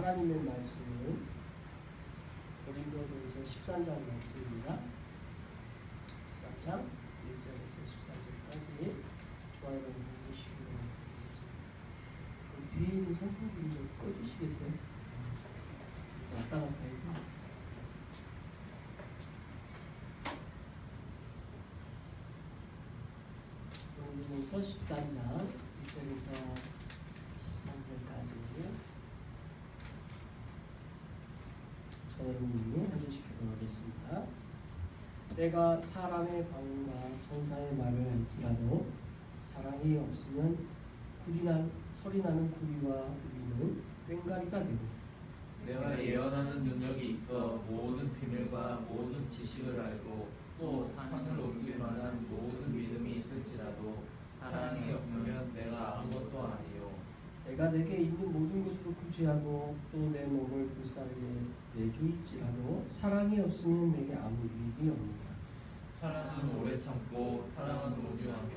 하나님의 말씀은 고린도전서 13장 말씀입니다. 13장 1절에서 14절까지 좋아요를 누르시기 바라겠습니다. 뒤에 있는 선풍기 좀 꺼주시겠어요? 그래서 왔다 갔다 해서 고린도전서 13장 1절에서 13절까지 여러분이 해주시도록 하겠습니다. 내가 사람의 방언과 천사의 말을 할지라도 사랑이 없으면 소리나는 구리와 우리는 꽹과리가 되고 내가 예언하는 능력이 있어 모든 비밀과 모든 지식을 알고 또 산을 옮길 만한 모든 믿음이 있을지라도 사랑이 없으면 내가 아무것도 아니요. 내가 내게 있는 모든 것으로 구제하고 또 내 몸을 불쌍하게 내줄지라도 사랑이 없으면 내게 아무 유익이 없느니라. 사랑은 오래 참고 사랑은 온유하며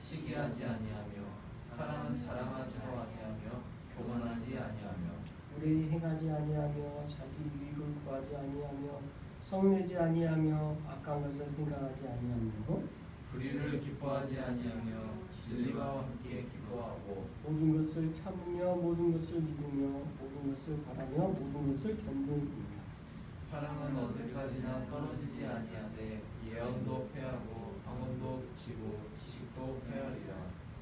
시기하지 아니하며 사랑은 자랑하지도 아니하며 교만하지 아니하며 불의를 행하지 아니하며 자기 유익을 구하지 아니하며 성내지 아니하며 악한 것을 생각하지 아니하며 불의를 기뻐하지 아니하며 진리와 함께 기뻐하고 모든 것을 참으며 모든 것을 믿으며 모든 것을 바라며 모든 것을 견디느니라. 사랑은 언제까지나 떨어지지 아니하되 예언도 패하고 방언도 그치고 지식도 패하리라.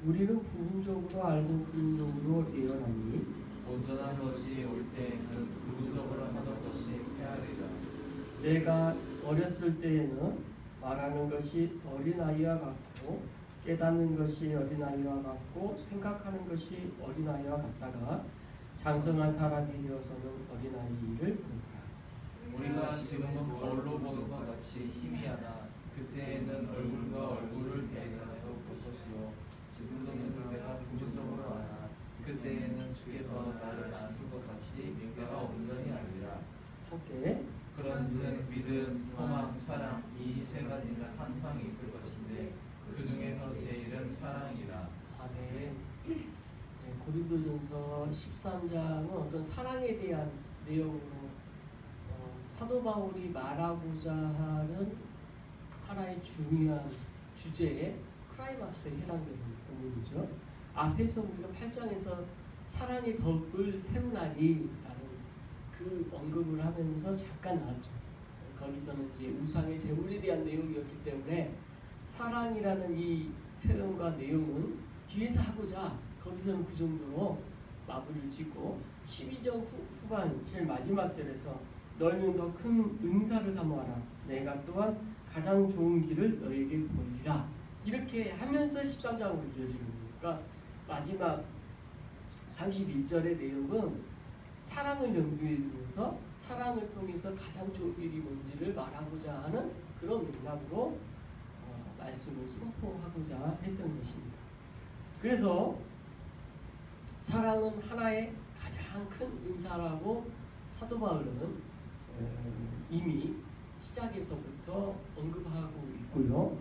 우리는 부분적으로 알고 부분적으로 예언하니 온전한 것이 올 때에는 부분적으로 하던 것이 패하리라. 내가 어렸을 때에는 말하는 것이 어린아이와 같고 깨닫는 것이 어린아이와 같고 생각하는 것이 어린아이와 같다가 장성한 사람이 되어서는 어린아이를 보노라. 우리가 지금은 거울로 보는 것 같이 희미하나 그때에는 얼굴과 얼굴을 대하여 볼 것이요 지금은 내가 부분적으로 아나 그때에는 주께서 나를 아실 것 같이 내가 온전히 알리라. 함께 그런즉 믿음, 소망, 사랑 이 세 가지는 항상 있을 것인데 그 중에서 제일은 사랑이라. 아멘. 네, 고린도전서 13장은 어떤 사랑에 대한 내용으로 사도 바울이 말하고자 하는 하나의 중요한 주제의 클라이막스에 해당되는 본문이죠. 앞에서 우리가 8장에서 사랑의 덕을 세우나니라는 그 언급을 하면서 잠깐 나왔죠. 거기서는 이제 우상의 제물에 대한 내용이었기 때문에 사랑이라는 이 표현과 내용은 뒤에서 하고자 거기서는 그 정도로 마무리를 짓고 12장 후반 제일 마지막 절에서 너희는 더 큰 은사를 사모하라 내가 또한 가장 좋은 길을 너희에게 보이리라 이렇게 하면서 13장으로 이어지는 거예요. 그러니까 마지막 31절의 내용은 사랑을 염두에 두면서 사랑을 통해서 가장 좋은 길이 뭔지를 말하고자 하는 그런 맥락으로 말씀을 선포하고자 했던 것입니다. 그래서 사랑은 하나의 가장 큰 은사라고 사도 바울은 이미 시작에서부터 언급하고 있고요.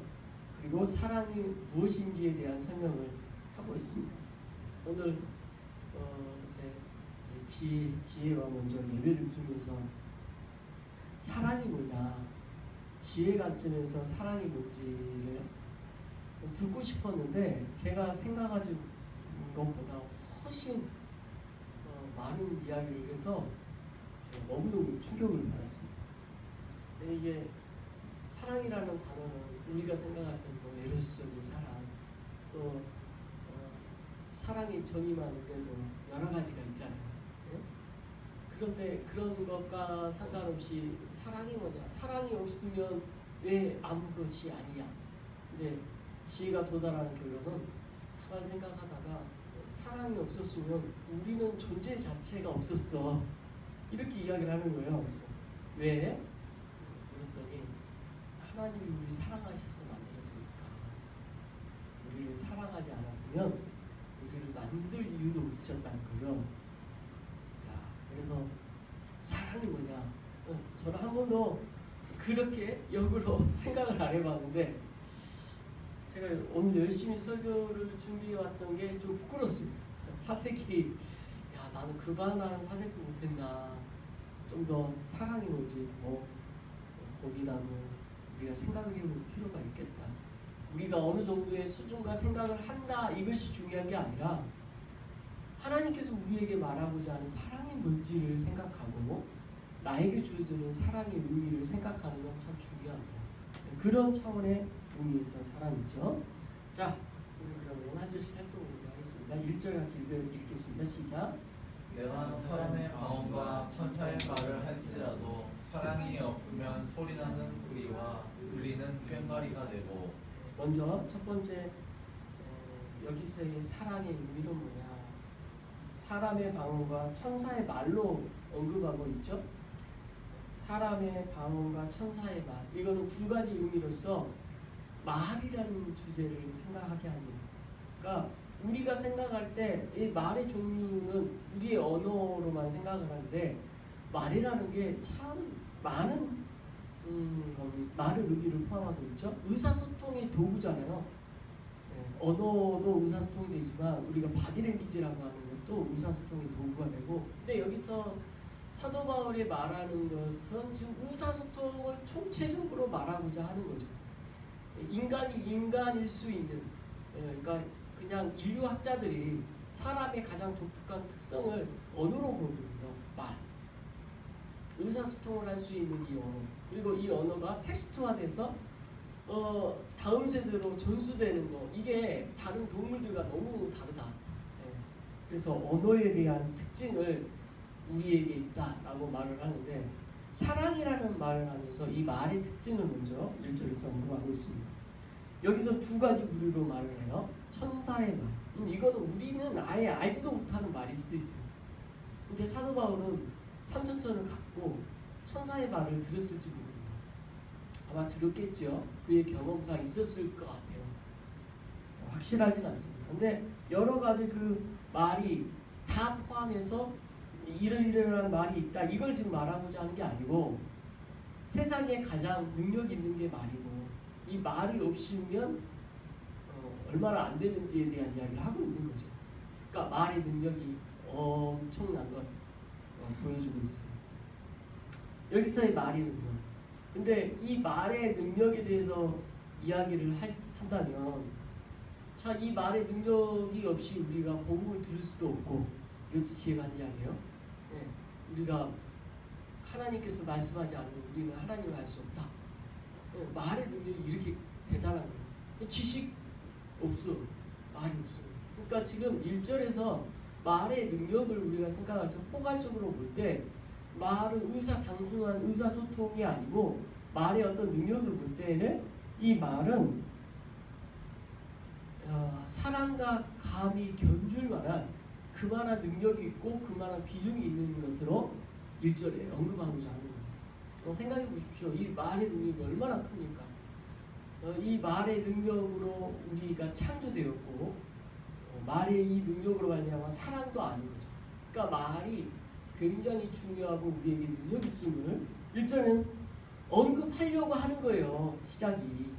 그리고 사랑이 무엇인지에 대한 설명을 하고 있습니다. 오늘 지혜와 먼저 예배를 드리면서 사랑이 뭐냐, 지혜 관점에서 사랑이 뭔지를 듣고 싶었는데 제가 생각하지 것보다 훨씬 많은 이야기를 해서 제가 너무너무 충격을 받았습니다. 근데 이게 사랑이라는 단어는 우리가 생각할 때도 에로스적인 사랑, 또 사랑이 전임하는데도 여러 가지가 있잖아요. 그런데 그런 것과 상관없이 사랑이 뭐냐? 사랑이 없으면 왜 아무것이 아니냐? 근데 지혜가 도달하는 결론은 가만 생각하다가 사랑이 없었으면 우리는 존재 자체가 없었어. 이렇게 이야기를 하는 거예요. 그래서 왜? 그랬더니 하나님이 우리 사랑하셔서 만들었으니까. 우리를 사랑하지 않았으면 우리를 만들 이유도 없으셨다는 거죠. 그래서 사랑이 뭐냐? 저는 한 번도 그렇게 역으로 생각을 안 해봤는데 제가 오늘 열심히 설교를 준비해 왔던 게 좀 부끄럽습니다. 사색이 나는 그간한 사색도 못했나. 좀 더 사랑이 뭔지 더 고민하고 우리가 생각을 해볼 필요가 있겠다. 우리가 어느 정도의 수준과 생각을 한다 이것이 중요한 게 아니라 하나님께서 우리에게 말하고자 하는 사랑이 뭔지를 생각하고 나에게 주어지는 사랑의 의미를 생각하는 건 참 중요합니다. 그런 차원의 의미에서 사랑이죠. 자, 우리 그러면 한 절씩 살펴보도록 하겠습니다. 1절 같이 읽겠습니다. 시작. 내가 사람의 방언과 천사의 말을 할지라도 사랑이 없으면 소리나는 구리와 울리는 꽹과리가 되고. 먼저 첫 번째 여기서의 사랑의 의미는 뭐냐? 사람의 방언과 천사의 말로 언급하고 있죠. 사람의 방언과 천사의 말, 이거는 두 가지 의미로서 말이라는 주제를 생각하게 합니다. 그러니까 우리가 생각할 때 이 말의 종류는 우리의 언어로만 생각을 하는데 말이라는 게 참 많은 많은 의미를 포함하고 있죠. 의사소통의 도구잖아요. 언어도 의사소통이 되지만 우리가 바디랭귀지라고 하는 것도 의사소통의 도구가 되고, 근데 여기서 사도 바울이 말하는 것은 지금 의사소통을 총체적으로 말하고자 하는 거죠. 인간이 인간일 수 있는, 그러니까 그냥 인류학자들이 사람의 가장 독특한 특성을 언어로 보거든요. 말. 의사소통을 할 수 있는 이 언어, 그리고 이 언어가 텍스트화돼서 다음 세대로 전수되는 거, 이게 다른 동물들과 너무 다르다. 그래서 언어에 대한 특징을 우리에게 있다라고 말을 하는데, 사랑이라는 말을 하면서 이 말의 특징을 먼저 1절에서 언급하고 있습니다. 여기서 두 가지 부류로 말을 해요. 천사의 말, 이거는 우리는 아예 알지도 못하는 말일 수도 있어요. 근데 사도 바울은 3,000전을 갖고 천사의 말을 들었을지 모릅니다. 아마 들었겠죠. 그의 경험상 있었을 것 같아요. 확실하진 않습니다. 근데 여러 가지 그 말이 다 포함해서 이러이러한 말이 있다, 이걸 지금 말하고자 하는 게 아니고, 세상에 가장 능력 있는 게 말이고, 이 말이 없으면 얼마나 안 되는지에 대한 이야기를 하고 있는 거죠. 그러니까 말의 능력이 엄청난 걸 보여주고 있어요. 여기서의 말의 능력. 근데 이 말의 능력에 대해서 이야기를 한다면, 자, 이 말의 능력이 없이 우리가 복음을 들을 수도 없고, 이것도 지혜가 한 이야기예요. 네, 우리가 하나님께서 말씀하지 않으면 우리는 하나님을 알 수 없다. 네, 말의 능력이 이렇게 대단한 거예요. 지식 없어, 말이 없어. 그러니까 지금 1절에서 말의 능력을 우리가 생각할 때, 포괄적으로 볼 때 말은 단순한 의사소통이 아니고 말의 어떤 능력을 볼 때에는 이 말은 사람과 감히 견줄 만한 그만한 능력이 있고 그만한 비중이 있는 것으로 1절에 언급하고자 하는 거죠. 생각해 보십시오. 이 말의 능력이 얼마나 큽니까? 이 말의 능력으로 우리가 창조되었고, 말의 이 능력으로 말미암아 사랑도 아닌 거죠. 그러니까 말이 굉장히 중요하고 우리에게 능력이 있음을 1절은 언급하려고 하는 거예요. 시작이.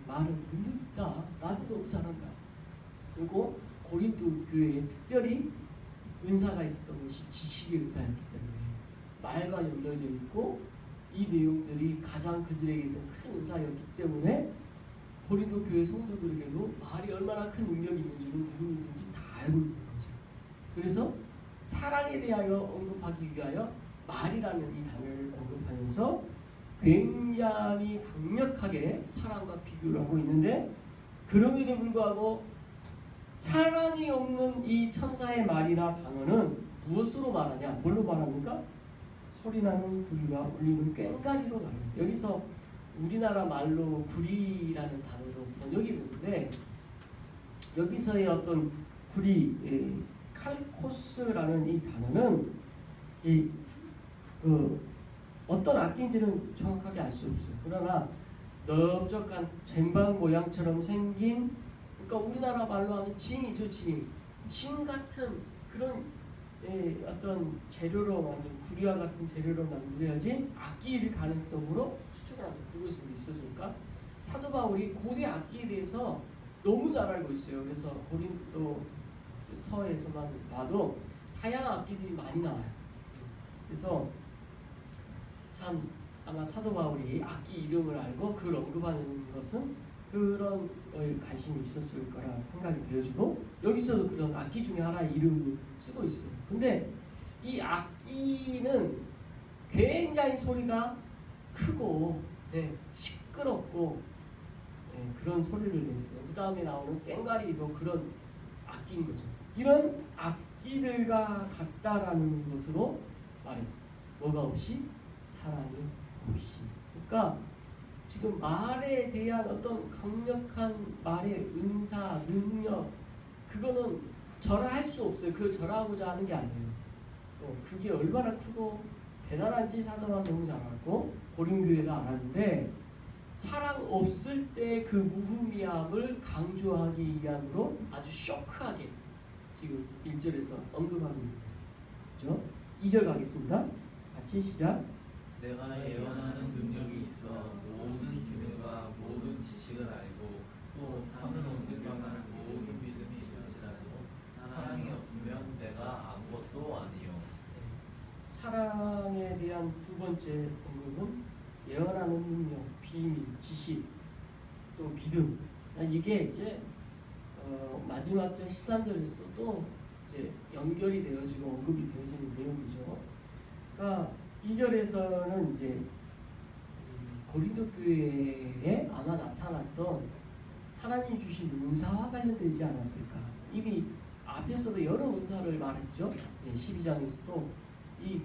말은 능력이 있다. 나도 너무 잘한다. 그리고 고린도 교회에 특별히 은사가 있었던 것이 지식의 은사였기 때문에 말과 연결되어 있고, 이 내용들이 가장 그들에게서 큰 은사였기 때문에 고린도 교회 성도들에게도 말이 얼마나 큰 능력이 있는지를 누구든지 다 알고 있는 거죠. 그래서 사랑에 대하여 언급하기 위하여 말이라는 이 단어를 언급하면서 굉장히 강력하게 사랑과 비교를 하고 있는데, 그럼에도 불구하고 사랑이 없는 이 천사의 말이나 방언은 무엇으로 말하냐? 뭘로 말합니까? 소리나는 구리와 울리는 꽹과리로 말합니다. 여기서 우리나라 말로 구리라는 단어로 번역이 되는데, 여기서의 어떤 구리, 칼코스라는 이 단어는 어떤 악기인지는 정확하게 알 수 없어요. 그러나 넓적한 쟁반 모양처럼 생긴, 그러니까 우리나라 말로 하면 징이죠, 징. 징 같은 그런 어떤 재료로 만든, 구리와 같은 재료로 만들어진 악기일 가능성으로 추측을 합니다. 그것이 있었으니까 사도 바울이 고대 악기에 대해서 너무 잘 알고 있어요. 그래서 고린도 서에서만 봐도 다양한 악기들이 많이 나와요. 그래서 참 아마 사도 바울이 악기 이름을 알고 그걸 언급하는 것은 그런 거에 관심이 있었을 거라 생각이 되어지고 여기서도 그런 악기 중에 하나의 이름을 쓰고 있어요. 근데 이 악기는 굉장히 소리가 크고 시끄럽고 그런 소리를 냈어요. 그 다음에 나오는 꽹과리도 그런 악기인 거죠. 이런 악기들과 같다라는 것으로 말해요. 뭐가 없이? 사랑이 없이. 그러니까 지금 말에 대한 어떤 강력한 말의 은사, 능력 그거는 절하할 수 없어요. 그걸 절하고자 하는 게 아니에요. 그게 얼마나 크고 대단한지 사도 바울은 너무 잘 알고 고린 교회가 알았는데 사랑 없을 때 그 무의미함을 강조하기 위함으로 아주 쇼크하게 지금 1절에서 언급하고 있는 거죠. 그렇죠? 2절 가겠습니다. 같이 시작. 내가 예언하는 능력이 있어 모든 기능과 모든 지식을 알고 또 산을 옮길 만한 모든 믿음이 있을지라도 사랑이 없으면 내가 아무것도 아니요. 사랑에 대한 두 번째 언급은 예언하는 능력, 비밀, 지식, 또 믿음. 이게 이제 마지막 절 13절에서도 또 이제 연결이 되어지고 언급이 되어지는 내용이죠. 그러니까 2절에서는 이제 고린도 교회에 아마 나타났던 하나님 주신 은사와 관련되지 않았을까. 이미 앞에서도 여러 은사를 말했죠. 12장에서도 이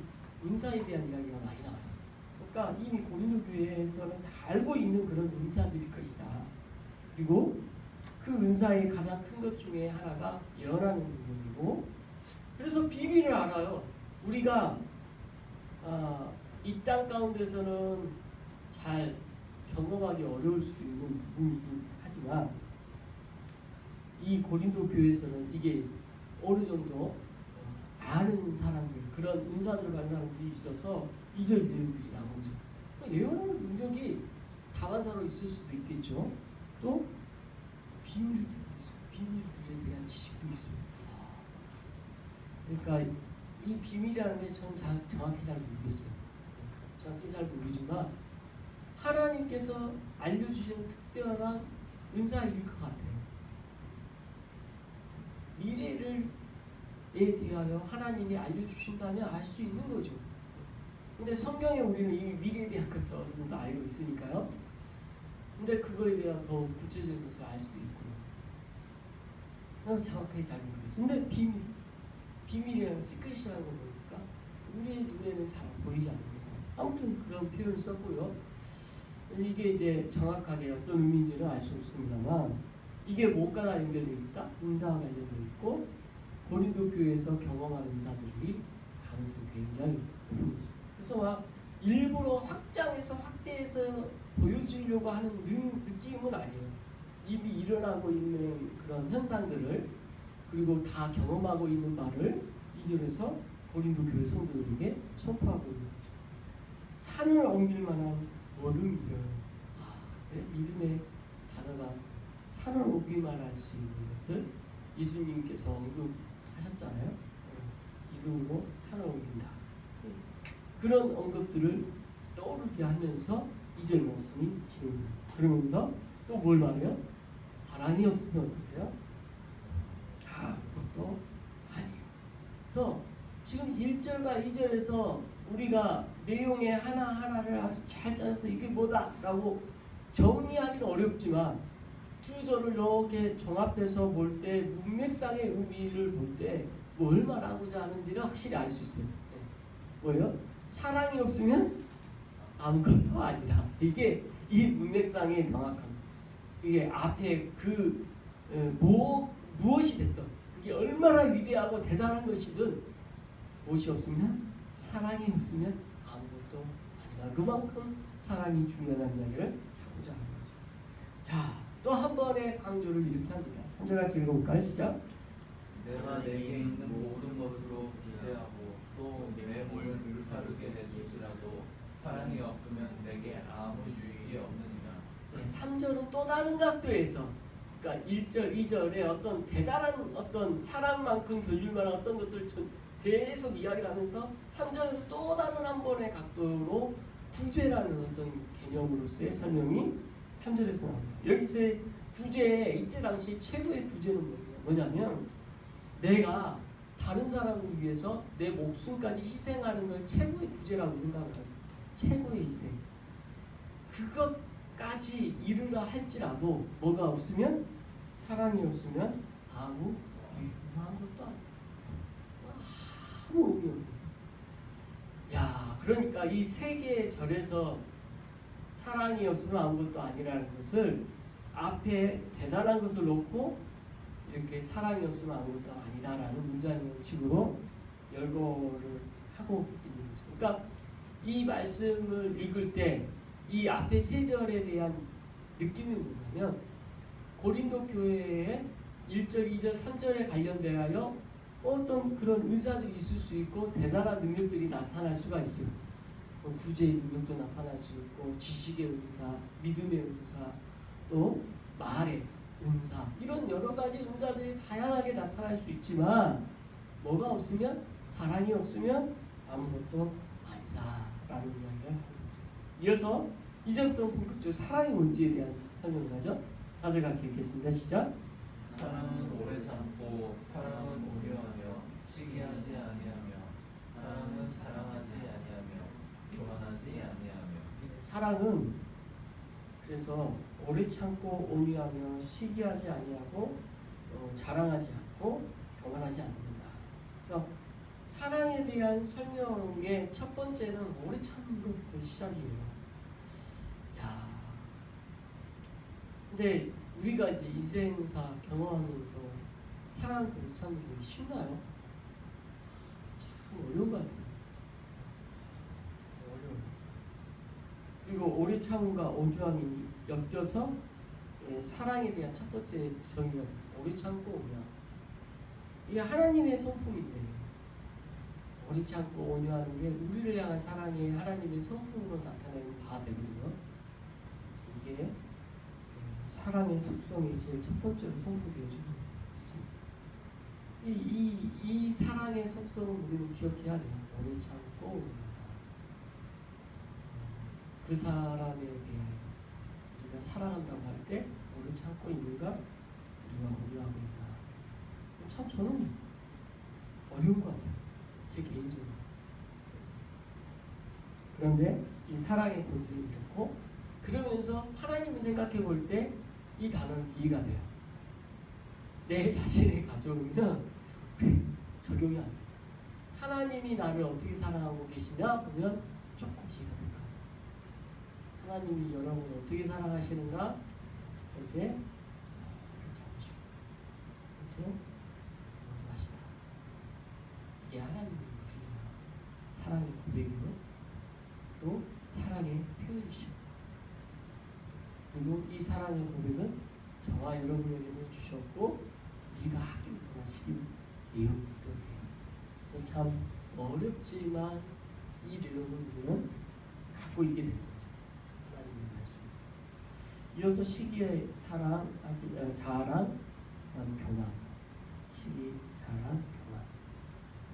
은사에 대한 이야기가 많이 나와요. 그러니까 이미 고린도 교회에서는 다 알고 있는 그런 은사들일 것이다. 그리고 그 은사의 가장 큰 것 중에 하나가 예언하는 능력이고, 그래서 비밀을 알아요. 우리가 이 땅 가운데서는 잘 경험하기 어려울 수 있는 부분이긴 하지만 이 고린도 교회에서는 이게 어느 정도 아는 사람들, 그런 은사들을 가진 사람들이 있어서 2절 내용들이 나오죠. 예언하는 능력이 다반사로 있을 수도 있겠죠. 또 비밀들이 있어요. 비밀들에 대한 지식도 있어요. 그러니까 이 비밀이라는 게 전 정확히 잘 모르겠어요. 정확히 잘 모르지만 하나님께서 알려주시는 특별한 은사일 것 같아요. 미래를 대하여 하나님이 알려주신다면 알 수 있는 거죠. 근데 성경에 우리는 이미 미래에 대한 것도 어느 정도 알고 있으니까요. 근데 그거에 대한 더 구체적인 것을 알 수도 있고요. 정확하게 잘 모르겠어요. 근데 비밀이라는 시크릿이라는 거 보니까 우리의 눈에는 잘 보이지 않는 거죠. 아무튼 그런 표현을 썼고요. 이게 이제 정확하게 어떤 의미인지는 알 수 없습니다만 이게 뭐가 다 연결되어 있다? 은사와 관련되어 있고 고린도 교회에서 경험한 은사들이 가능성이 굉장히 높은. 그래서 막 일부러 확장해서 확대해서 보여주려고 하는 느낌은 아니에요. 이미 일어나고 있는 그런 현상들을 그리고 다 경험하고 있는 바를 2절에서 고린도 교회 성도들에게 선포하고 있는 거죠. 산을 옮길 만한 모든 믿음. 믿음의 단어가 산을 옮길만 할 수 있는 것을 예수님께서 언급하셨잖아요. 기둥으로 산을 옮긴다. 그런 언급들을 떠오르게 하면서 2절 말씀이 진행됩니다. 그러면서 또 뭘 말해요? 사랑이 없으면 어떡해요? 아무것도 아니에요. 그래서 지금 1절과 2절에서 우리가 내용의 하나하나를 아주 잘 짜서 이게 뭐다라고 정리하기는 어렵지만 두 절을 이렇게 종합해서 볼 때 문맥상의 의미를 볼 때 뭘 말하고자 하는지를 확실히 알 수 있어요. 뭐예요? 사랑이 없으면 아무것도 아니다. 이게 이 문맥상의 명확한 이게 앞에 그 무엇이 됐든 그게 얼마나 위대하고 대단한 것이든 무엇이 없으면 사랑이 없으면 아무것도 아니다. 그만큼 사랑이 중요한 이야기를 하고자 하는 거죠. 자, 또 한 번의 강조를 이렇게 합니다. 한 절 같이 읽어볼까요? 시작. 내가 내게 있는 모든 것으로 기재하고 또 내 몸을 불사르게 해줄지라도 사랑이 없으면 내게 아무 유익이 없느니라. 3절은 또 다른 각도에서 그러니까 1절, 2절에 어떤 대단한 어떤 사랑만큼 견줄 만한 어떤 것들 계속 이야기를 하면서 3절에서 또 다른 한 번의 각도로 구제라는 어떤 개념으로서의 설명이 3절에서 나옵니다. 여기서의 구제, 이때 당시 최고의 구제는 뭐냐면 내가 다른 사람을 위해서 내 목숨까지 희생하는 걸 최고의 구제라고 생각을 해요. 최고의 희생. 그것까지 이르라 할지라도 뭐가 없으면, 사랑이 없으면 아무것도 아무 의미 없는. 야, 그러니까 이 세 개의 절에서 사랑이 없으면 아무것도 아니라는 것을 앞에 대단한 것을 놓고 이렇게 사랑이 없으면 아무것도 아니다라는 문장식으로 열거를 하고 있는 거죠. 그러니까 이 말씀을 읽을 때 이 앞에 세 절에 대한 느낌이 뭐냐면 고린도 교회의 1절, 2절, 3절에 관련되어 어떤 그런 은사들이 있을 수 있고 대단한 능력들이 나타날 수가 있어요. 구제의 능력도 나타날 수 있고 지식의 은사, 믿음의 은사, 또 말의 은사, 이런 여러 가지 은사들이 다양하게 나타날 수 있지만 뭐가 없으면, 사랑이 없으면 아무것도 아니다라는 이야기를 하는 거죠. 이어서 이제부터 본격적으로 사랑이 뭔지에 대한 설명을 하죠. 4절 같이 읽겠습니다. 시작. 사랑은 오래 참고, 사랑은 온유하며 시기하지 아니하며, 사랑은 자랑하지 아니하며 교만하지 아니하며. 사랑은 그래서 오래 참고 온유하며 시기하지 아니하고 자랑하지 않고 교만하지 않는다. 그래서 사랑에 대한 설명의 첫 번째는 오래 참는 것부터 시작이에요. 야, 근데 우리가 이제 인생사 경험하면서 사랑을 오래 참는 게 쉽나요? 참 어려운 것 같아요. 어려워요. 그리고 오래 참음과 온유함이 엮여서 사랑에 대한 첫 번째 정의가 오래 참고 온유함. 이게 하나님의 성품인데 오래 참고 온유하는 게 우리를 향한 사랑이 하나님의 성품으로 나타내는 바가 되거든요. 이게 사랑의 속성이 제일 첫 번째로 성품되어지고 있습니다. 이 사랑의 속성을 우리는 기억해야 돼요. 오래 참고 온유하다. 그 사람에게 우리가 사랑한다고 할 때 오래 참고 있는가, 우리가 온유하고 있나. 참 저는 어려운 것 같아요. 제 개인적으로. 그런데 이 사랑의 본질이 이렇고, 그러면서 하나님을 생각해 볼 때 이 단어는 이해가 돼요. 내 자신의 가정이면 적용이 안 돼요. 하나님이 나를 어떻게 사랑하고 계시냐 보면 조금 이해가 될 것 같아요. 하나님이 여러분을 어떻게 사랑하시는가? 첫 번째, 참으시고, 첫 번째, 원하시다. 이게 하나님의 우리의 사랑의 고백이고, 또 사랑의 표현이시고, 그리고 이 사랑의 고백은 저와 여러분에게도 주셨고 우리가 하길 원하시는 내용들이에요. 그래서 참 어렵지만 이 내용을 우리는 갖고 있게 되는 거죠. 하나님의 말씀. 이어서 시기의 사랑, 자랑, 교만. 시기, 자랑, 교만.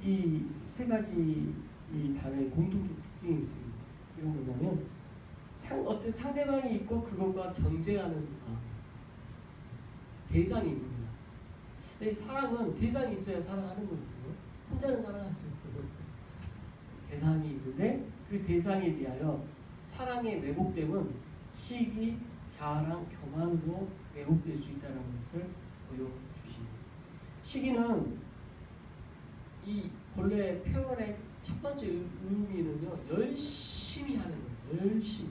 이 세 가지 이 단어의 공통적 특징이 있습니다. 이건 뭐냐면 어떤 상대방이 있고 그것과 경쟁하는 마음. 대상이 있는 거야. 근데 사랑은 대상이 있어야 사랑하는 거거든요. 혼자는 사랑할 수 없거든요. 대상이 있는데 그 대상에 비하여 사랑의 왜곡됨은 시기, 자랑, 교만으로 왜곡될 수 있다는 것을 보여주십니다. 시기는 이 본래 표현의 첫 번째 의미는요, 열심히 하는 거예요. 열심히.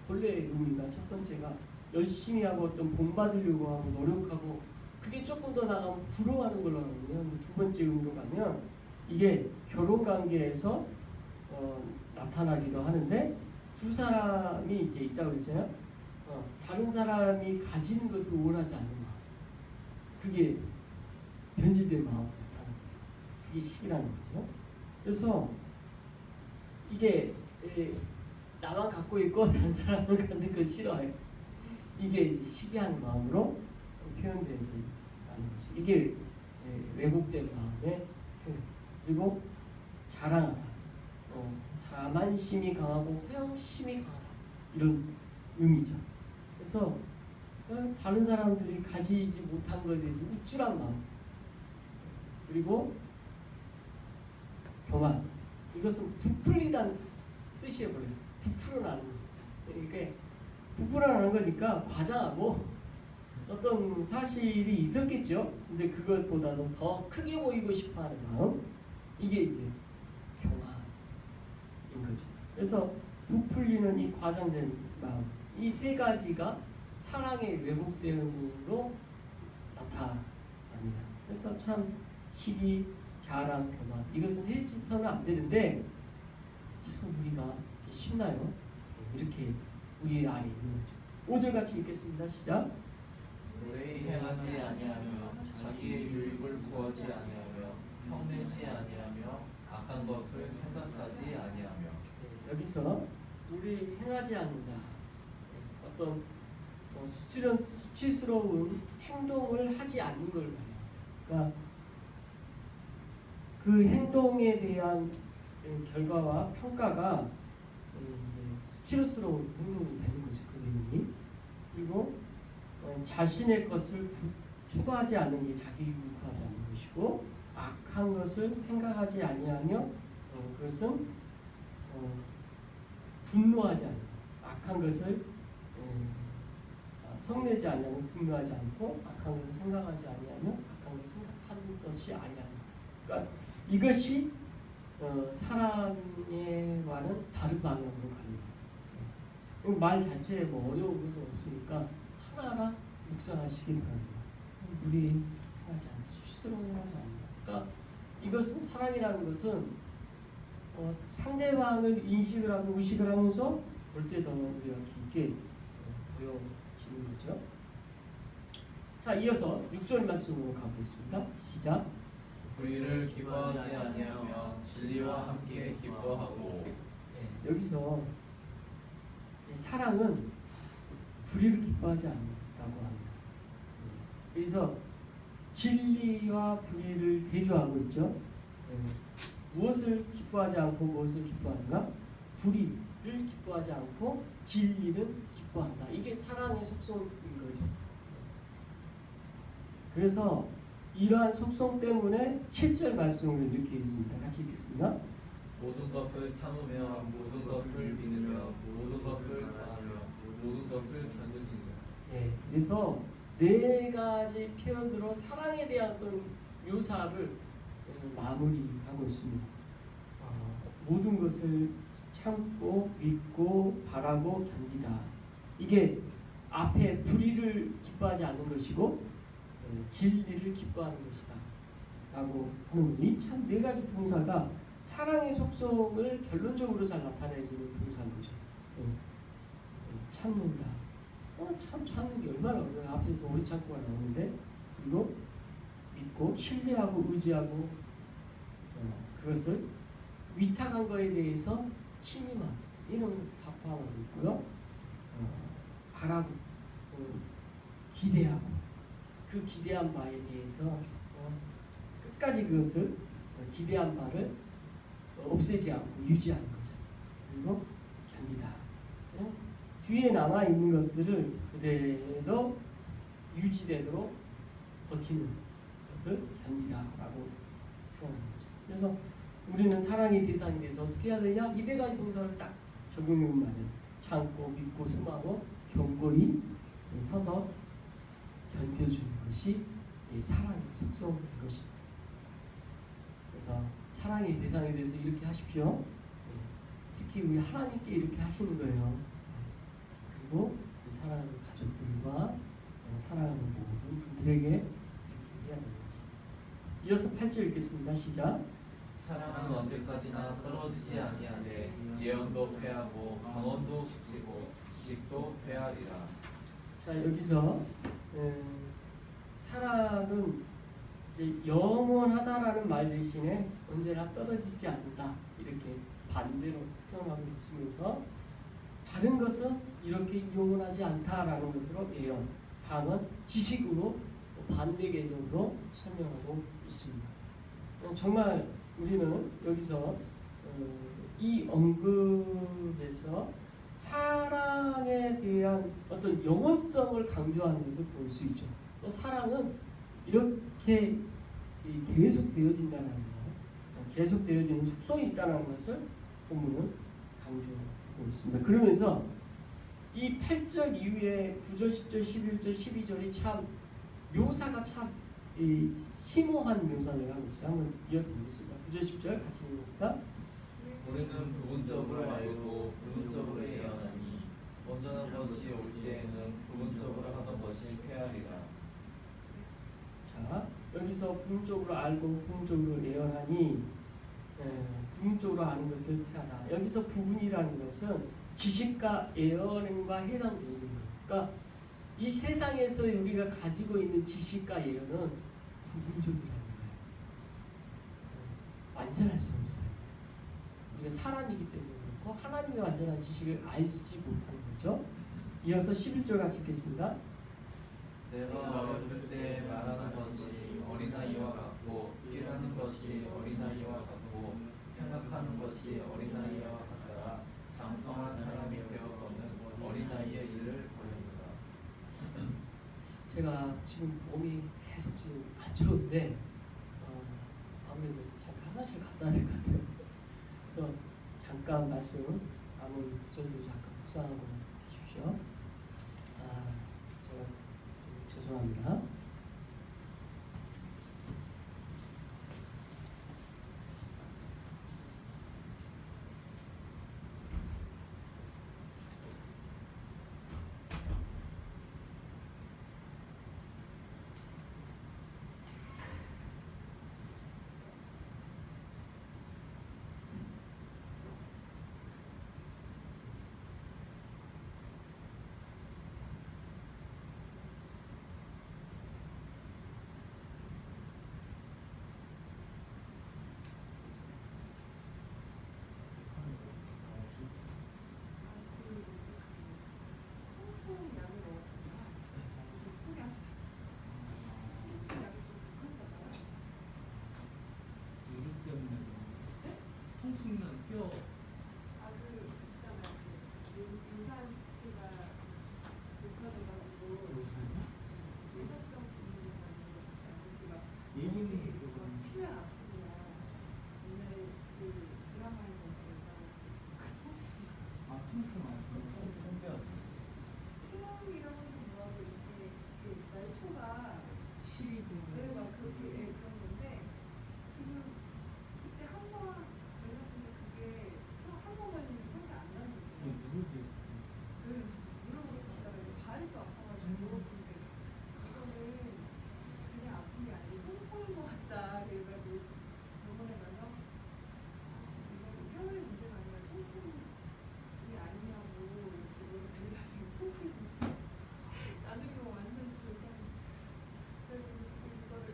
본래의 의미가 첫 번째가 열심히 하고 어떤 본받으려고 하고 노력하고, 그게 조금 더 나가면 부러워하는 걸로 하거든요. 두 번째 의미로 가면 이게 결혼 관계에서 나타나기도 하는데, 두 사람이 이제 있다고 그랬잖아요. 다른 사람이 가지는 것을 원하지 않는 마음, 그게 변질된 마음으로 나타나는 거죠. 그게 시기라는 거죠. 그래서 이게 나만 갖고 있고 다른 사람을 갖는 건 싫어해요. 이게 이제 시기한 마음으로 표현되지 않는 거죠. 이게 왜곡된 마음의 표현. 그리고 자랑하다. 자만심이 강하고 허영심이 강하다. 이런 의미죠. 그래서 다른 사람들이 가지지 못한 것에 대해서 우쭐한 마음. 그리고 교만. 이것은 부풀리다는 뜻이에요. 원래 부풀어나는 거. 이게 부풀어나는 거니까 과장하고 어떤 사실이 있었겠죠. 근데 그것보다는 더 크게 보이고 싶어하는 마음. 이게 이제 교만인 거죠. 그래서 부풀리는 이 과장된 마음. 이 세 가지가 사랑의 왜곡됨으로 나타납니다. 그래서 참 시기, 자랑, 교만 이것은 해서는 안 되는데 참 우리가 쉽나요? 이렇게 우리 안에 있는 거죠. 5절 같이 읽겠습니다. 시작. 의의 행하지 아니하며 자기의 유익을 구하지 아니하며 성내지 아니하며 악한 것을 생각하지 아니하며. 여기서 우리 행하지 않는다. 어떤 수치스러운 행동을 하지 않는 걸 말해요. 그러니까 그 행동에 대한 결과와 평가가 이제 수치스러운 행동이 되는 거죠. 그 내용이. 그리고 자신의 것을 추구하지 않는 게 자기 유익을 구하지 않는 것이고, 악한 것을 생각하지 아니하며 그것은 분노하지 않는, 악한 것을 성내지 않으면 분노하지 않고, 악한 것을 생각하지 아니하며 악한 것을 생각하는 것이 아니하는. 그러니까 이것이 사랑과는 다른 방향으로 가는. 말 자체에 뭐 어려운 것은 없으니까 하나하나 묵상하시기 바랍니다. 우리 하지 않는, 수치스러운 하지 않는. 그러니까 이것은 사랑이라는 것은 상대방을 인식을 하고 의식을 하면서 볼 때 더 우리가 깊게 보여지는 거죠. 자, 이어서 6절 말씀으로 가보겠습니다. 시작. 불의를 기뻐하지 아니하며 진리와 함께 기뻐하고. 여기서 사랑은 불의를 기뻐하지 않는다고 합니다. 그래서 진리와 불의를 대조하고 있죠. 무엇을 기뻐하지 않고 무엇을 기뻐하는가? 불의를 기뻐하지 않고 진리는 기뻐한다. 이게 사랑의 속성인 거죠. 그래서 이러한 속성 때문에 7절 말씀을 이렇게 읽습니다. 같이 읽겠습니다. 모든 것을 참으며 모든 것을 믿으며 모든 것을 바라며 모든 것을 견디느니라. 그래서 네 가지 표현으로 사랑에 대한 어떤 묘사를 마무리하고 있습니다. 모든 것을 참고 믿고 바라고 견디다. 이게 앞에 불의를 기뻐하지 않는 것이고 진리를 기뻐하는 것이다 라고 하는 거죠. 이 참 네 가지 동사가 사랑의 속성을 결론적으로 잘 나타내지는 동사인 거죠. 참는다. 참 참는 게 얼마나 어려워요. 앞에서 오래 참고가 나오는데, 그리고 믿고 신뢰하고 의지하고 그것을 위탁한 거에 대해서 신임함 이런 것도 다 포함하고 있고요. 바라고 기대하고 그 기대한 바에 대해서 끝까지 그것을 기대한 바를 없애지 않고 유지하는 거죠. 그리고 견디다. 뒤에 남아 있는 것들을 그대로 유지되도록 버티는 것을 견디다라고 표현하는 거죠. 그래서 우리는 사랑의 대상이 돼서 어떻게 해야 되냐? 이 네 가지 동사를 딱 적용해보면 맞아요. 참고 믿고 숨하고 견고히 서서 견뎌주는 것이 사랑의 속성인 것입니다. 그래서 사랑의 대상에 대해서 이렇게 하십시오. 특히 우리 하나님께 이렇게 하시는 거예요. 그리고 사랑하는 가족들과 사랑하는 모든 분들에게 이렇게 해야 되는 거죠. 이어서 8절 읽겠습니다. 시작. 사랑은 언제까지나 떨어지지 아니하되 예언도 패하고 방언도 그치고 지식도 패하리라. 자, 여기서 사랑은 이제 영원하다라는 말 대신에 언제나 떨어지지 않는다 이렇게 반대로 표현하고 있으면서, 다른 것은 이렇게 영원하지 않다라는 것으로 예언, 방언, 지식으로 반대 개념으로 설명하고 있습니다. 정말 우리는 여기서 이 언급에서 사랑에 대한 어떤 영원성을 강조하는 것을 볼 수 있죠. 사랑은 이렇게 계속되어진다는 것, 계속되어지는 속성이 있다는 것을 본문은 강조하고 있습니다. 그러면서 이 8절 이후에 9절, 10절, 11절, 12절이 참 묘사가 참 심오한 묘사를 하고 있어요. 한번 이어서 보겠습니다. 9절, 10절 같이 읽어봅니다. 우리는 부분적으로 알고 부분적으로 예언하니 온전한 것이 올 때에는 부분적으로 하던 것이 패하리라. 자, 여기서 부분적으로 알고 부분적으로 예언하니 부분적으로 아는 것을 패하다. 여기서 부분이라는 것은 지식과 예언과 해당되는 거예요. 그러니까 이 세상에서 우리가 가지고 있는 지식과 예언은 부분적이라는 거예요. 완전할 수 없어요. 우리가 사람이기 때문에 그렇고 하나님의 완전한 지식을 알지 못하는 거죠. 이어서 11절 같이 읽겠습니다. 내가 어렸을 때 말하는 것이 어린아이와 같고 깨닫는 것이 어린아이와 같고 생각하는 것이 어린아이와 같다가 장성한 사람이 되어서는 어린아이의 일을 버립니다. 제가 지금 몸이 계속 지금 안 좋은데 아무래도 잠깐 화장실 갔다 와야 될 것 같아요. 그래서 잠깐 말씀 남은 구절도 잠깐 묵상하고 계십시오. 제가 좀 죄송합니다. 통풍은 뼈 유산 수치가 높아져가지고 내사성 질문이 많아서 혹시 안 그렇게 예민이 막 치면 아프구나. 옛날에 그 드라마에서 통풍 트럼이라고 뭐하고 이게 말초가 시리도 막 그렇게 그런 건데 지금 그때 한 번 걸렸는데 그게 한 번 걸리면 평생 안 나는 거예요. 무릎이 무릎으로 치다가 이제 발이 또 아파가지고 근데 이거는 그냥 아픈 게 아니고 통풍인 것 같다 그래가지고 병원에 가서 이거는 뼈의 문제가 아니라 통풍이 아니냐고 이렇게 물어보더니 선생님 통풍이 나중에 완전 죽을 그래서 이거를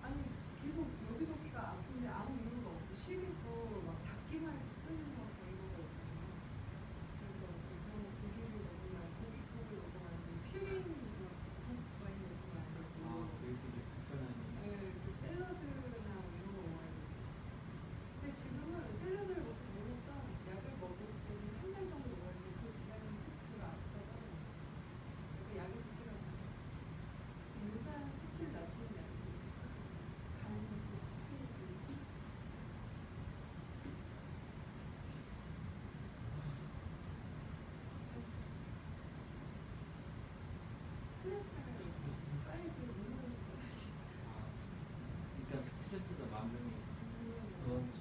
아니 계속 여기저기가 아픈데 아무 이유가 없고 시리고 막 닿기만 해서 쓰는 거 이런 거 있잖아요. 그래서 그런 고기를 먹으면 고기 먹으면 안 되고 퓨린 국 많이 먹으면 안 되고 그게 되게 불편하네. 그 샐러드나 뭐 이런 거 먹어야 되고 근데 지금은 샐러드를 먹었던 약을 먹을 때는 한 달 정도 먹어야 되는데 그 기간은 계속 배가 아프다고 하더라고요. 그러니까 약의 두께가 유산 수치를 낮추는 약이 간그 수치 스트레스가 빨리 그 눈물이 있어 다시 일단 스트레스가 만병이 저는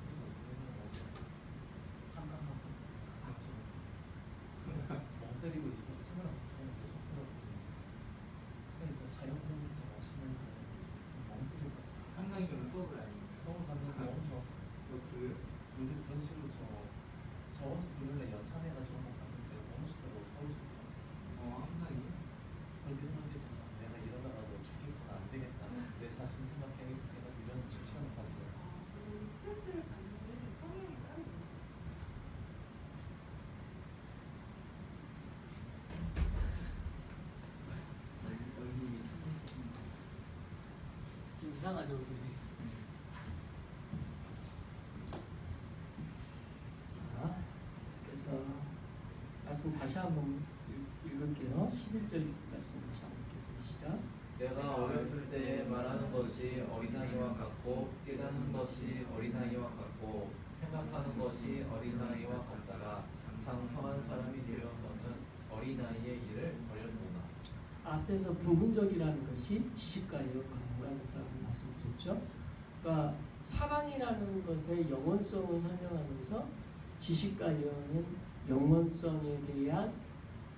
계속 스트레스 한강하고 멍 때리고 있어서 친구랑 같이 가면 되게 좋더라고요. 근데 저 자연공기에서 마시면서 멍 때리고 한강에서는 수업을 아니에요. 서울 갔는데 너무 좋았어요. 그래요? 요새 그런 식으로 저번 주 금요일에 연찬해가지고 한번 갔는데 너무 좋더라고 서울숲. 한강이? 그렇게 생각했지만 내가 이러다가도 죽겠구나 안 되겠다 내 자신 생각해가지고 이런 시간을 봤어요. 그리고 스트레스를 받는 성향이 따로 있는 얼굴이 이상하죠, 우리. 자, 계속해서 말씀 다시 한번 읽을게요. 11절 말씀 다시 한번 읽겠습니다. 시작. 내가 어렸을 때 말하는 것이 어린아이와 같고 깨닫는 것이 어린아이와 같고 생각하는 것이 어린아이와 같다가 장성한 사람이 되어서는 어린아이의 일을 버렸구나. 앞에서 부분적이라는 것이 지식과 예언과 연관됐다고 말씀드렸죠. 그러니까 사랑이라는 것의 영원성을 설명하면서 지식과 예언은 영원성에 대한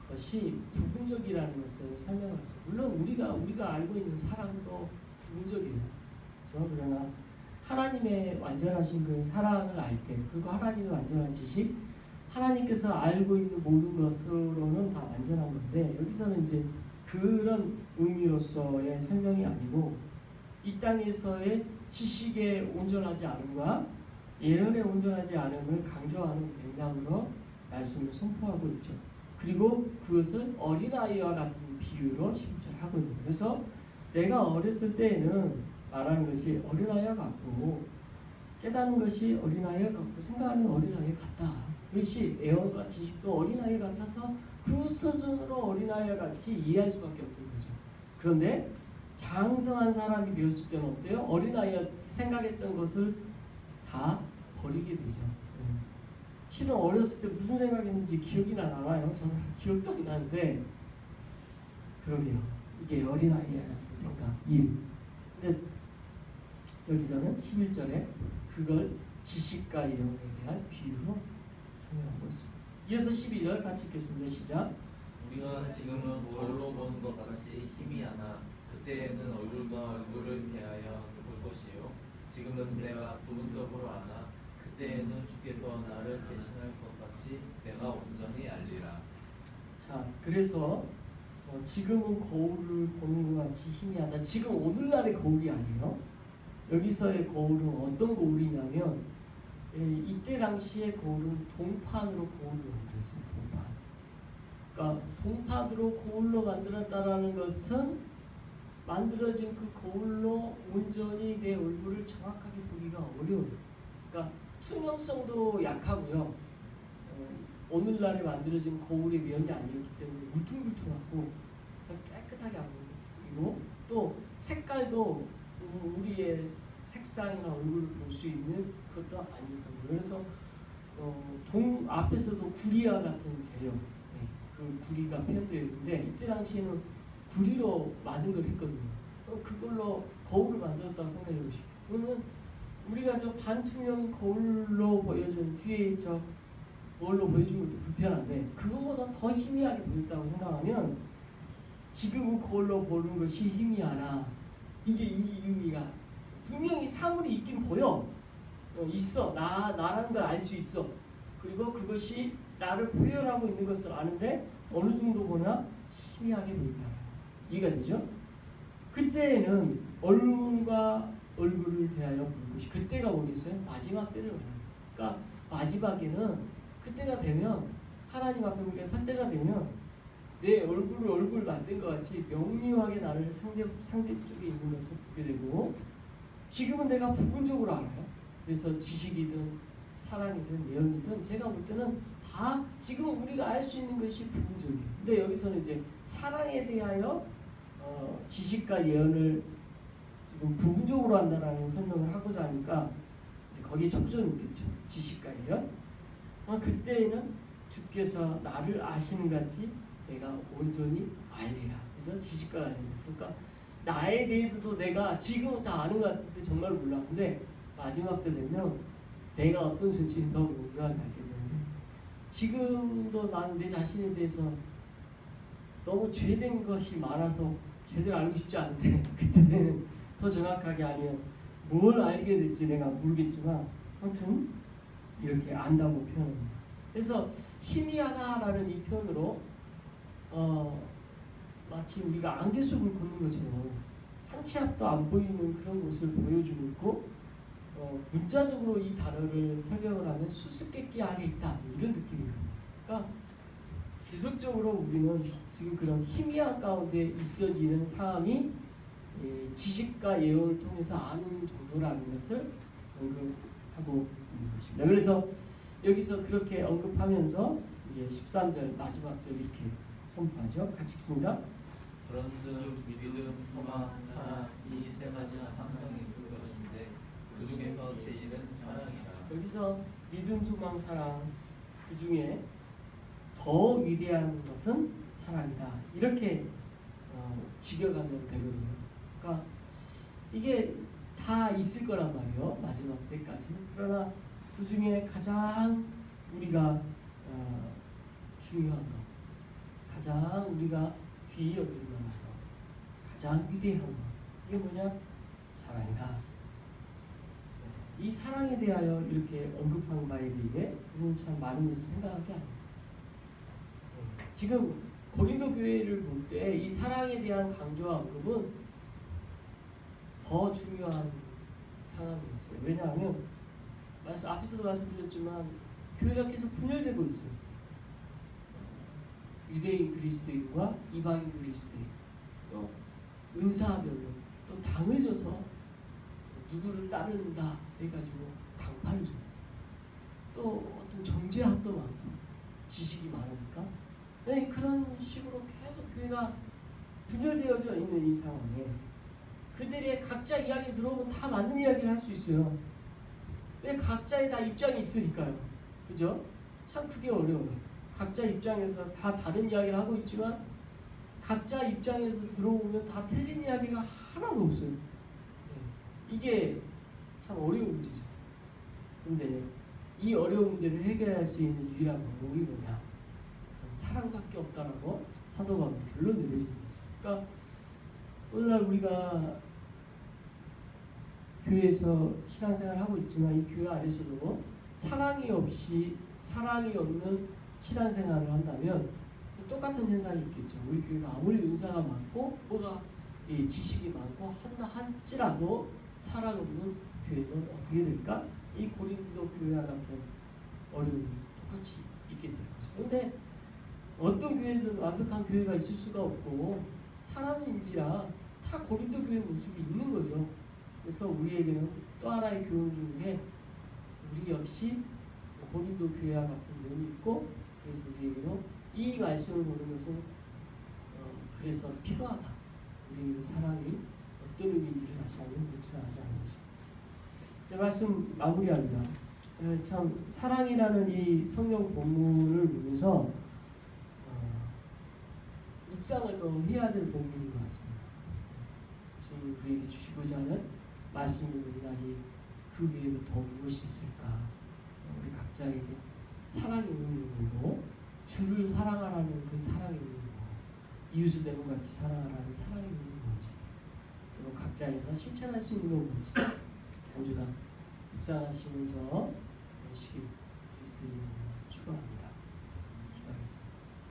것이 부분적이라는 것을 설명합니다. 물론 우리가 알고 있는 사랑도 부분적이에요. 그렇죠? 그러나 하나님의 완전하신 그 사랑을 알 때, 그리고 하나님의 완전한 지식, 하나님께서 알고 있는 모든 것으로는 다 완전한 건데, 여기서는 이제 그런 의미로서의 설명이 아니고 이 땅에서의 지식에 온전하지 않음과 예언에 온전하지 않음을 강조하는 맥락으로 말씀을 선포하고 있죠. 그리고 그것을 어린아이와 같은 비유로 실천하고 있는 거예요. 그래서 내가 어렸을 때에는 말하는 것이 어린아이와 같고 깨닫는 것이 어린아이와 같고 생각하는 어린아이와 같다. 그것이 예언과 지식도 어린아이 같아서 그 수준으로 어린아이와 같이 이해할 수밖에 없는 거죠. 그런데 장성한 사람이 되었을 때는 어때요? 어린아이가 생각했던 것을 다 버리게 되죠. 실은 어렸을 때 무슨 생각했는지 기억이 나나요? 저는 기억도 안 나는데 그러게요. 이게 어린아이와 같은 생각, 일. 근데 여기서는 11절에 그걸 지식과 예언에 대한 비유로 설명하고 있습니다. 이어서 12절 같이 읽겠습니다. 시작. 우리가 지금은 거울로 보는 것 같이 희미하나 그때에는 얼굴과 얼굴을 대하여 볼 것이요 지금은 내가 부분적으로 아나 그때에는 주께서 나를 대신할 것 같이 내가 온전히 알리라. 자, 그래서 지금은 거울을 보는 것 같이 희미하다. 지금 오늘날의 거울이 아니에요. 여기서의 거울은 어떤 거울이냐면 이때 당시의 거울은 동판으로 거울을 만들었어요. 동판. 그러니까 동판으로 거울로 만들었다라는 것은 만들어진 그 거울로 온전히 내 얼굴을 정확하게 보기가 어려워요. 그러니까 투명성도 약하고요. 오늘날에 만들어진 거울의 면이 아니었기 때문에 울퉁불퉁하고 그래서 깨끗하게 안 보이고 또 색깔도 우리의 색상이나 얼굴을 볼 수 있는 그것도 아니었던 거예요. 그래서 동 앞에서도 구리와 같은 재료, 그 구리가 표현되어 있는데 이때 당시에는 구리로 많은 걸 했거든요. 그걸로 거울을 만들었다고 생각해 보십시오. 그러면 우리가 저 반투명 거울로 보여준 뒤에 저 거울로 보여준 것도 불편한데 그거보다 더 희미하게 보였다고 생각하면 지금은 거울로 보는 것이 희미하나 이게 이 의미가 분명히 사물이 있긴 보여. 있어. 나라는 걸 알 수 있어. 그리고 그것이 나를 표현하고 있는 것을 아는데 어느 정도 보나 희미하게 보인다. 이해가 되죠? 그때에는 얼굴과 얼굴을 대하여 볼 것이 그때가 뭐겠어요? 마지막 때를 말합니다. 그러니까 마지막에는 그때가 되면 하나님 앞에 우리가 설 때가 되면 내 얼굴을 얼굴 만든 것 같이 명료하게 나를 상대 쪽에 있는 것을 보게 되고 지금은 내가 부분적으로 알아요. 그래서 지식이든 사랑이든 예언이든 제가 볼 때는 다 지금 우리가 알 수 있는 것이 부분적이에요. 근데 여기서는 이제 사랑에 대하여 지식과 예언을 지금 부분적으로 한다라는 설명을 하고자 하니까 이제 거기에 초점이 있겠죠. 지식과 예언. 그때에는 주께서 나를 아시는 같이 내가 온전히 알리라. 그죠? 지식과 관련돼서. 그러니까 나에 대해서도 내가 지금은 다 아는 것 같은데 정말 몰랐는데 마지막 때 되면 내가 어떤 존재인지 더 명료하게 알게 되는데 지금도 나는 내 자신에 대해서 너무 죄된 것이 많아서 제대로 알고 싶지 않은데 그때는 더 정확하게 아니면 뭘 알게 될지 내가 모르겠지만 아무튼 이렇게 안다고 표현합니다. 그래서 희미하다라는 이 표현으로 마치 우리가 안개 속을 걷는 것처럼 한 치 앞도 안 보이는 그런 모습을 보여주고 있고 문자적으로 이 단어를 설명을 하면 수수께끼 안에 있다 이런 느낌입니다. 그러니까 계속적으로 우리는 지금 그런 희미한 가운데 있어지는 상황이 지식과 예언을 통해서 아는 정도라는 것을 언급하고 있는 것입니다. 그래서 여기서 그렇게 언급하면서 이제 13절 마지막 절 이렇게 선포하죠. 같이 읽습니다. 그런즉 믿음, 소망, 사랑 이 세 가지는 항상 있을 것인데 그 중에서 제일은 사랑이라. 여기서 믿음, 소망, 사랑 그 중에 더 위대한 것은 사랑이다. 이렇게 직역하면 되거든요. 그러니까 이게 다 있을 거란 말이에요. 마지막 때까지는. 그러나 그 중에 가장 우리가 중요한 것, 가장 우리가 귀히 여길 만한 것, 가장 위대한 것, 이게 뭐냐? 사랑이다. 이 사랑에 대하여 이렇게 언급한 바에 대해 우리는 참 많은 것을 생각하게 합니다. 지금 고린도 교회를 볼 때 이 사랑에 대한 강조와 언급은 더 중요한 상황이었어요. 왜냐하면 앞에서도 말씀드렸지만 교회가 계속 분열되고 있어요. 유대인 그리스도인과 이방인 그리스도인, 또 은사별로, 또 당을 져서 누구를 따른다 해가지고 당파를 줘요. 또 어떤 정죄함도 많고 지식이 많으니까 그런 식으로 계속 교회가 분열되어져 있는 이 상황에 그들의 각자 이야기 들어보면 다 맞는 이야기를 할 수 있어요. 왜? 각자의 다 입장이 있으니까요. 그죠? 참 그게 어려워요. 각자 입장에서 다 다른 이야기를 하고 있지만 각자 입장에서 들어보면 다 틀린 이야기가 하나도 없어요. 이게 참 어려운 문제죠. 근데 이 어려운 문제를 해결할 수 있는 유일한 방법이 뭐냐? 사랑밖에 없다라고 사도 바울은 결론내리는 거죠. 그러니까 오늘날 우리가 교회에서 신앙생활을 하고 있지만 이 교회 안에서도 사랑이 없는 신앙생활을 한다면 똑같은 현상이 있겠죠. 우리 교회가 아무리 은사가 많고 뭐가 지식이 많고 한다 할지라도 사랑 없는 교회는 어떻게 될까? 이 고린도 교회와 같은 어려움이 똑같이 있게 되는 거죠. 그런데 어떤 교회든 완벽한 교회가 있을 수가 없고 사람인지라 다 고린도 교회 모습이 있는 거죠. 그래서 우리에게는 또 하나의 교훈 중에 우리 역시 고린도 교회와 같은 면이 있고 그래서 우리에게는 이 말씀을 보는 것은 그래서 필요하다. 우리에게 사랑이 어떤 의미인지를 다시 한번 묵상하자는 것입니다. 제 말씀 마무리합니다. 참 사랑이라는 이 성경 본문을 보면서 묵상을 더 해야 될 본문인 것 같습니다. 주님 우리에게 주시고자 하는 말씀을 우리나리 그 위에도 더 무엇이 있을까? 우리 각자에게 사랑이 있는 의미고 주를 사랑하라는 그 사랑의 의미고 이웃을 내 몸같이 사랑하라는 사랑의 의미가 뭔지 그리고 각자에서 실천할 수 있는 건 뭔지 한 주간 묵상하시면서 열심히 그리스도인을 축원합니다.